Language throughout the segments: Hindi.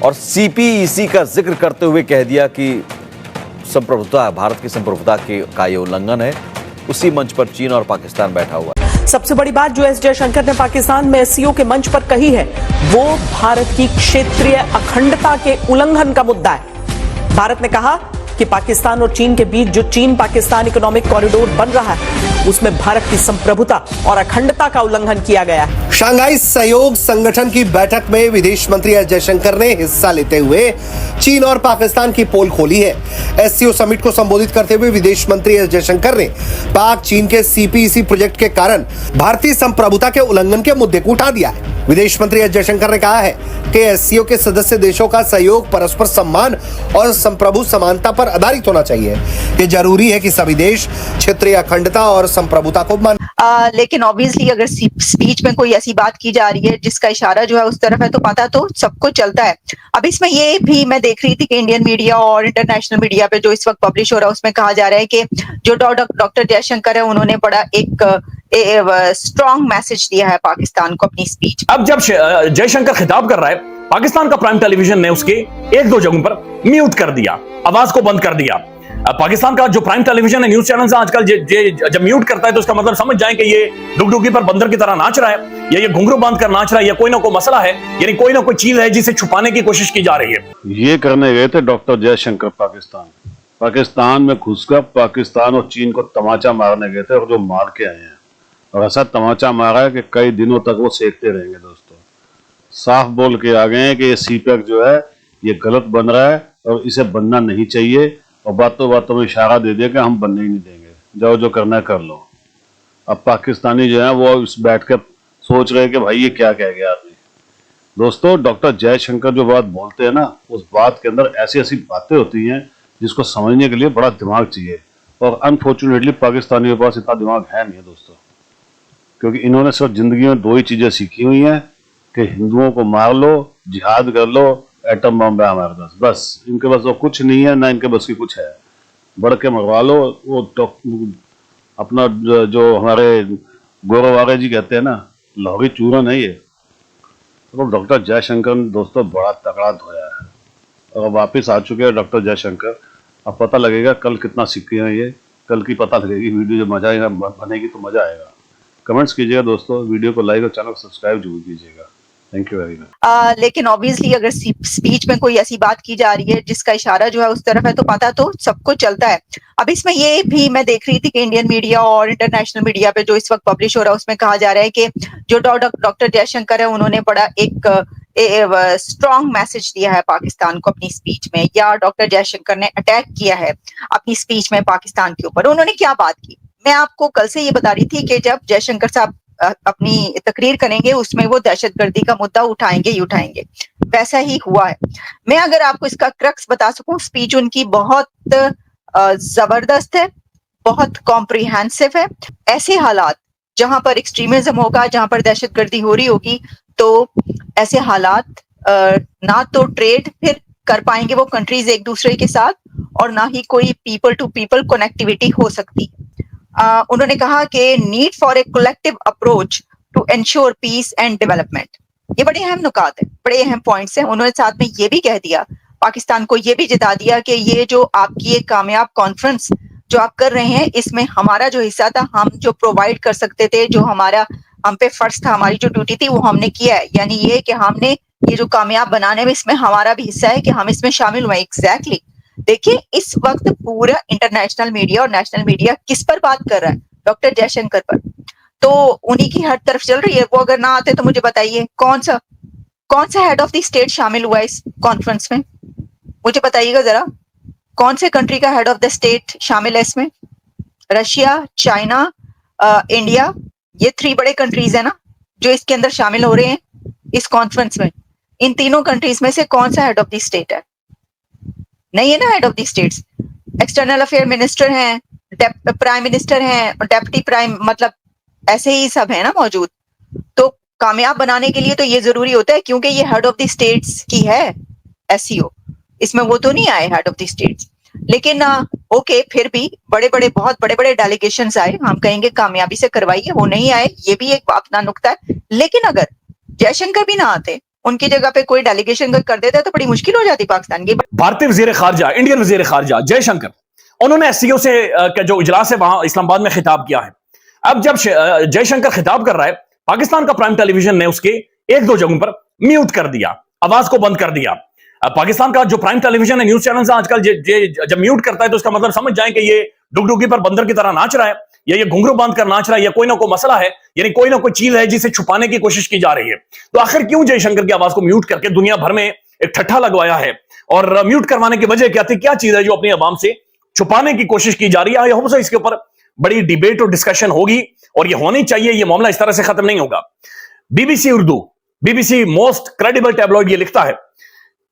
और सीपीईसी का जिक्र करते हुए कह दिया कि संप्रभुता, भारत की संप्रभुता का ये उल्लंघन है। उसी मंच पर चीन और पाकिस्तान बैठा हुआ है। सबसे बड़ी बात जो एस जयशंकर ने पाकिस्तान में एससीओ के मंच पर कही है वो भारत की क्षेत्रीय अखंडता के उल्लंघन का मुद्दा है। भारत ने कहा कि पाकिस्तान और चीन के बीच जो चीन पाकिस्तान इकोनॉमिक कॉरिडोर बन रहा है उसमें भारत की संप्रभुता और अखंडता का उल्लंघन किया गया है। शंघाई सहयोग संगठन की बैठक में विदेश मंत्री एस जयशंकर ने हिस्सा लेते हुए चीन और पाकिस्तान की पोल खोली है। एससीओ समिट को संबोधित करते हुए विदेश मंत्री एस जयशंकर ने पाक चीन के सीपीईसी प्रोजेक्ट के कारण भारतीय संप्रभुता के उल्लंघन के मुद्दे को उठा दिया है। विदेश मंत्री एस जयशंकर ने कहा है कि एससीओ के सदस्य देशों का सहयोग परस्पर सम्मान और संप्रभु समानता पर आधारित होना चाहिए। ये जरूरी है कि सभी देश क्षेत्रीय अखंडता और संप्रभुता को मान। लेकिन ऑब्वियसली अगर स्पीच में कोई ऐसी बात की जा रही है जिसका इशारा जो है उस तरफ है तो पता तो सबको चलता है। अब इसमें ये भी मैं देख रही थी कि इंडियन मीडिया और इंटरनेशनल मीडिया पे जो इस वक्त पब्लिश हो रहा है उसमें कहा जा रहा है कि जो डॉक्टर जयशंकर है उन्होंने बड़ा एक स्ट्रॉन्ग मैसेज दिया है पाकिस्तान को अपनी स्पीच। अब जब जयशंकर खिताब कर रहा है, पाकिस्तान का प्राइम टेलीविजन ने उसके एक दो जगहों पर म्यूट कर दिया, आवाज को बंद कर दिया। पाकिस्तान का जो प्राइम टेलीविजन है, न्यूज चैनल आजकल जब म्यूट करता है तो उसका मतलब समझ जाए कि ये डुगडुगी पर बंदर की तरह नाच रहा है, या ये घुंघरू बांध कर नाच रहा है, या कोई ना कोई मसला है, यानी कोई ना कोई चीज है जिसे छुपाने की कोशिश की जा रही है। ये करने गए थे डॉक्टर जयशंकर पाकिस्तान में घुसकर पाकिस्तान और चीन को तमाचा मारने गए थे और जो मार के आए हैं, और ऐसा तमाचा मारा है कि कई दिनों तक वो सेकते रहेंगे। दोस्तों साफ बोल के आ गए हैं कि ये सीपैक जो है ये गलत बन रहा है और इसे बनना नहीं चाहिए, और बातों बातों में इशारा दे दिया कि हम बनने ही नहीं देंगे, जाओ जो करना है कर लो। अब पाकिस्तानी जो है वो इस बैठ कर सोच रहे हैं कि भाई ये क्या कह गया आदमी। दोस्तों डॉक्टर जयशंकर जो बात बोलते हैं ना, उस बात के अंदर ऐसी ऐसी बातें होती हैं जिसको समझने के लिए बड़ा दिमाग चाहिए, और अनफॉर्चुनेटली पाकिस्तानियों के पास इतना दिमाग है नहीं है दोस्तों, क्योंकि इन्होंने सिर्फ जिंदगी में दो ही चीजें सीखी हुई हैं कि हिंदुओं को मार लो, जिहाद कर लो, एटम बम है हमारे पास, बस इनके पास वो कुछ नहीं है, ना इनके बस की कुछ है। बढ़ के मरवा लो। वो अपना जो हमारे गौरवारे जी कहते हैं ना, लाहौरी चूरन है ये। तो डॉक्टर जयशंकर ने दोस्तों बड़ा तगड़ा धोया है, और वापस आ चुके हैं डॉक्टर जयशंकर। अब पता लगेगा कल कितना सीखे हैं ये, कल की पता लगेगी। वीडियो जब मजा बनेगी तो मजा आएगा। कमेंट्स कीजिएगा दोस्तों, वीडियो को लाइक और चैनल को सब्सक्राइब जरूर कीजिएगा। Thank you very much. लेकिन ऑब्वियसली अगर स्पीच में कोई ऐसी बात की जा रही है जिसका इशारा जो है उस तरफ है तो पता तो सबको चलता है। अब इसमें ये भी मैं देख रही थी कि इंडियन मीडिया और इंटरनेशनल मीडिया पे जो इस वक्त पब्लिश हो रहा है उसमें कहा जा रहा है कि जो डॉक्टर जयशंकर है उन्होंने बड़ा एक स्ट्रॉन्ग मैसेज दिया है पाकिस्तान को अपनी स्पीच में, या डॉक्टर जयशंकर ने अटैक किया है अपनी स्पीच में पाकिस्तान के ऊपर। उन्होंने क्या बात की, मैं आपको कल से ये बता रही थी कि जब जयशंकर साहब अपनी तकरीर करेंगे उसमें वो दहशतगर्दी का मुद्दा उठाएंगे ही उठाएंगे, वैसा ही हुआ है। मैं अगर आपको इसका क्रक्स बता सकूं, स्पीच उनकी बहुत जबरदस्त है, बहुत कॉम्प्रिहेंसिव है। ऐसे हालात जहां पर एक्सट्रीमिज्म होगा, जहां पर दहशतगर्दी हो रही होगी, तो ऐसे हालात ना तो ट्रेड फिर कर पाएंगे वो कंट्रीज एक दूसरे के साथ, और ना ही कोई पीपल टू पीपल कनेक्टिविटी हो सकती। उन्होंने कहा कि need for a collective approach to ensure peace and development. ये बड़े अहम नुकात है, बड़े अहम पॉइंट्स हैं। उन्होंने साथ में ये भी कह दिया, पाकिस्तान को ये भी जता दिया कि ये जो आपकी एक कामयाब कॉन्फ्रेंस जो आप कर रहे हैं, इसमें हमारा जो हिस्सा था, हम जो प्रोवाइड कर सकते थे, जो हमारा हम पे फर्ज था, हमारी जो ड्यूटी थी, वो हमने किया है। यानी ये कि हमने ये जो कामयाब बनाने में इसमें हमारा भी हिस्सा है कि हम इसमें शामिल हुए। एग्जैक्टली देखिए इस वक्त पूरा इंटरनेशनल मीडिया और नेशनल मीडिया किस पर बात कर रहा है, डॉक्टर जयशंकर पर। तो उन्हीं की हर तरफ चल रही है। वो अगर ना आते तो मुझे बताइए कौन सा हेड ऑफ द स्टेट शामिल हुआ इस कॉन्फ्रेंस में, मुझे बताइएगा जरा। कौन से कंट्री का हेड ऑफ द स्टेट शामिल है इसमें? रशिया, चाइना, इंडिया, ये 3 बड़े कंट्रीज है ना जो इसके अंदर शामिल हो रहे हैं इस कॉन्फ्रेंस में। इन तीनों कंट्रीज में से कौन सा हेड ऑफ द स्टेट है? नहीं है ना head of the states. External affair minister हैं, प्राइम मिनिस्टर हैं, डेप्टी प्राइम, मतलब ऐसे ही सब है ना मौजूद। तो कामयाब बनाने के लिए तो ये जरूरी होता है, क्योंकि ये हेड ऑफ द स्टेट्स की है एससीओ, इसमें वो तो नहीं आए हेड ऑफ द स्टेट्स। लेकिन ओके, फिर भी बहुत बड़े बड़े डेलीगेशंस आए, हम कहेंगे कामयाबी से करवाइए, वो नहीं आए, ये भी एक अपना नुक्ता है। लेकिन अगर जयशंकर भी ना आते उनकी जगह पे कोई डेलीगेशन कर देता तो बड़ी मुश्किल हो जाती पाकिस्तान की। भारतीय वजीर खारजा, इंडियन वजीर खारजा जयशंकर, उन्होंने एससीओ से का जो इजलास है वहां इस्लामाबाद में खिताब किया है। अब जब जयशंकर खिताब कर रहा है, पाकिस्तान का प्राइम टेलीविजन ने उसके एक दो जगहों पर म्यूट कर दिया, आवाज को बंद कर दिया। पाकिस्तान का जो प्राइम टेलीविजन है, न्यूज चैनल आजकल जब म्यूट करता है तो उसका मतलब समझ जाए कि ये डुगडुगी पर बंदर की तरह नाच रहा है, या ये घुंघरू बांध कर नाच रहा है, या कोई ना कोई मसला है, यानी कोई ना कोई चीज है जिसे छुपाने की कोशिश की जा रही है। तो आखिर क्यों जयशंकर की आवाज को म्यूट करके दुनिया भर में एक ठट्ठा लगवाया है, और म्यूट करवाने की वजह क्या थी, क्या चीज है जो अपनी आवाम से छुपाने की कोशिश की जा रही है? हो इसके ऊपर बड़ी डिबेट और डिस्कशन होगी, और ये होनी चाहिए। ये मामला इस तरह से खत्म नहीं होगा। BBC Urdu, BBC most credible tabloid, ये लिखता है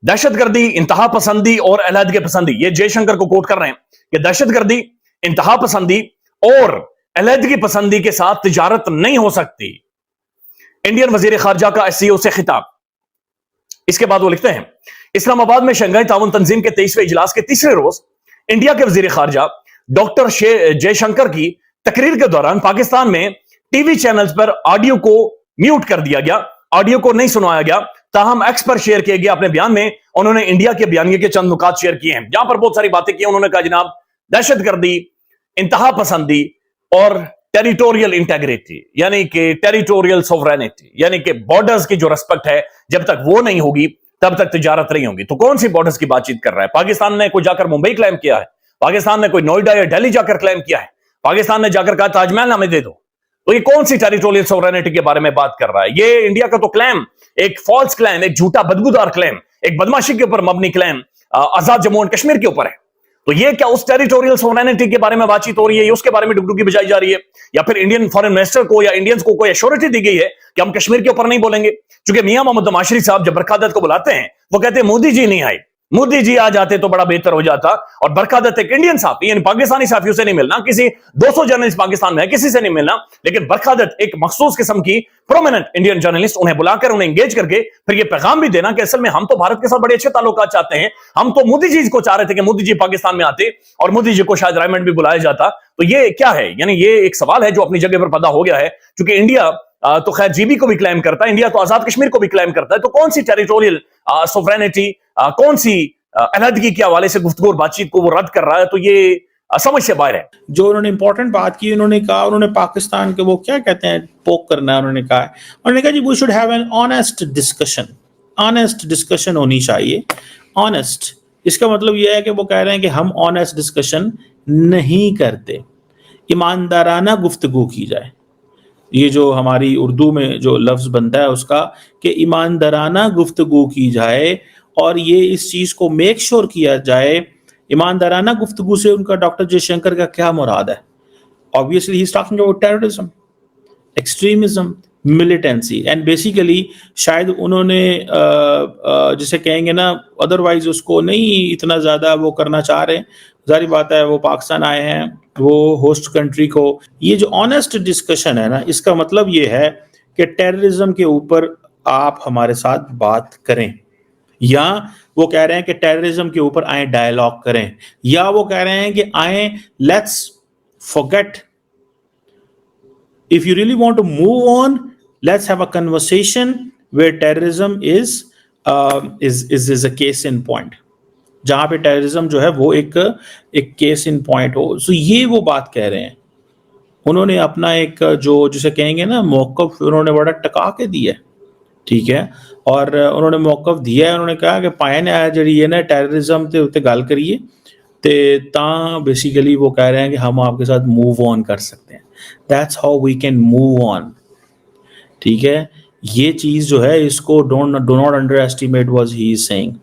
दहशतगर्दी, इंतहा पसंदी और अलहदगी पसंदी, ये जयशंकर को कोट कर रहे हैं कि दहशतगर्दी, इंतहा पसंदी और अलहदगी पसंदी के साथ तिजारत नहीं हो सकती। इंडियन वजीर खारजा का एससीओ से खिताब। इसके बाद वो लिखते हैं इस्लामाबाद में शंघाई ताउन तंजीम के 23वें इजलास के तीसरे रोज इंडिया के वजीर खारजा डॉक्टर जयशंकर की तकरीर के दौरान पाकिस्तान में टीवी चैनल्स पर ऑडियो को म्यूट कर दिया गया, ऑडियो को नहीं सुनाया गया। ताहम एक्स पर शेयर किए गए अपने बयान में उन्होंने इंडिया के बयानिए के चंद नुकात शेयर किए हैं, जहां पर बहुत सारी बातें की। उन्होंने कहा जनाब, दहशतगर्दी, इंतहा पसंदी और टेरिटोरियल इंटेग्रिटी, यानी कि टेरिटोरियल सोवरेनिटी, यानी कि बॉर्डर्स की जो रिस्पेक्ट है, जब तक वो नहीं होगी तब तक तिजारत नहीं होगी। तो कौन सी बॉर्डर्स की बातचीत कर रहा है? पाकिस्तान ने कोई जाकर मुंबई क्लेम किया है? पाकिस्तान ने कोई नोएडा या दिल्ली जाकर क्लेम किया है? पाकिस्तान ने जाकर कहा ताजमहल हमें दे दो? तो ये कौन सी टेरिटोरियल सोवरेनिटी के बारे में बात कर रहा है? ये इंडिया का तो क्लेम एक फॉल्स क्लेम, एक झूठा बदबूदार क्लेम, एक बदमाशी के ऊपर मबनी क्लेम आजाद जम्मू एंड कश्मीर के ऊपर है। तो ये क्या उस टेरिटोरियल सोवरेनिटी के बारे में बातचीत हो रही है? उसके बारे में डुगडुगी बजाई जा रही है? या फिर इंडियन फॉरेन मिनिस्टर को या इंडियंस को कोई एश्योरिटी दी गई है कि हम कश्मीर के ऊपर नहीं बोलेंगे? क्योंकि मियां मोहम्मद माशरी साहब जब बरकादत को बुलाते हैं, वो कहते हैं मोदी जी नहीं आए, मोदी जी आ जाते तो बड़ा बेहतर हो जाता। और बरकादत एक इंडियन साहब, यानी पाकिस्तानी साफियों से नहीं मिलना, किसी 200 जर्नलिस्ट पाकिस्तान में है, किसी से नहीं मिलना, लेकिन बरकादत एक मखसूस किस्म की प्रोमिनेंट इंडियन जर्नलिस्ट, उन्हें बुलाकर उन्हें एंगेज करके फिर ये पैगाम भी देना कि असल में हम तो भारत के साथ बड़े अच्छे ताल्लुकात चाहते हैं, हम तो मोदी जी को चाह रहे थे कि मोदी जी पाकिस्तान में आते और मोदी जी को शायद रायमंड भी बुलाया जाता। तो ये क्या है? यानी ये एक सवाल है जो अपनी जगह पर पैदा हो गया है, क्योंकि इंडिया तो खैर जीबी को भी क्लेम करता है, इंडिया तो आजाद कश्मीर को भी क्लेम करता है। तो कौन सी टेरिटोरियल सोवरेनिटी, कौन सी अलहदगी के हवाले से गुफ्तगू और बातचीत को वो रद्द कर रहा है? तो ये समझ से बाहर है। जो उन्होंने इंपॉर्टेंट बात की, उन्होंने कहा, उन्होंने पाकिस्तान के वो क्या कहते हैं, पोक करना है, उन्होंने कहा जी we should have an honest discussion, honest discussion होनी चाहिए। ऑनेस्ट, इसका मतलब यह है कि वो कह रहे हैं कि हम ऑनेस्ट डिस्कशन नहीं करते, ईमानदाराना गुफ्तगू की जाए। ये जो हमारी उर्दू में जो लफ्ज बनता है उसका कि ईमानदाराना गुफ्तगू की जाए, और ये इस चीज को मेक श्योर किया जाए। ईमानदाराना गुफ्तगू से उनका डॉक्टर जयशंकर का क्या मुराद है? Obviously he is talking about terrorism, extremism, militancy, and basically शायद उन्होंने जिसे कहेंगे ना, अदरवाइज उसको नहीं इतना ज्यादा वो करना चाह रहे। जारी बात है, वो पाकिस्तान आए हैं, वो होस्ट कंट्री को, ये जो ऑनेस्ट डिस्कशन है ना, इसका मतलब ये है कि टेररिज्म के ऊपर आप हमारे साथ बात करें, या वो कह रहे हैं कि टेररिज्म के ऊपर आए डायलॉग करें, या वो कह रहे हैं कि आए let's forget, if you really want to move on, let's have a conversation where terrorism is a case in point, जहां पे टेररिज्म जो है वो एक केस इन पॉइंट हो। सो ये वो बात कह रहे हैं। उन्होंने अपना एक जो जिसे कहेंगे ना मौक़िफ़, उन्होंने बड़ा टका के दिया है, ठीक है, और उन्होंने मौक़िफ़ दिया है। उन्होंने कहा कि पाए ने जी ये ना टेररिज्म के उत्ते गल करिए ते तां बेसिकली वो कह रहे हैं कि हम आपके साथ मूव ऑन कर सकते हैं। That's how we can move on, ठीक है। ये चीज़ जो है इसको do not underestimate what he is saying.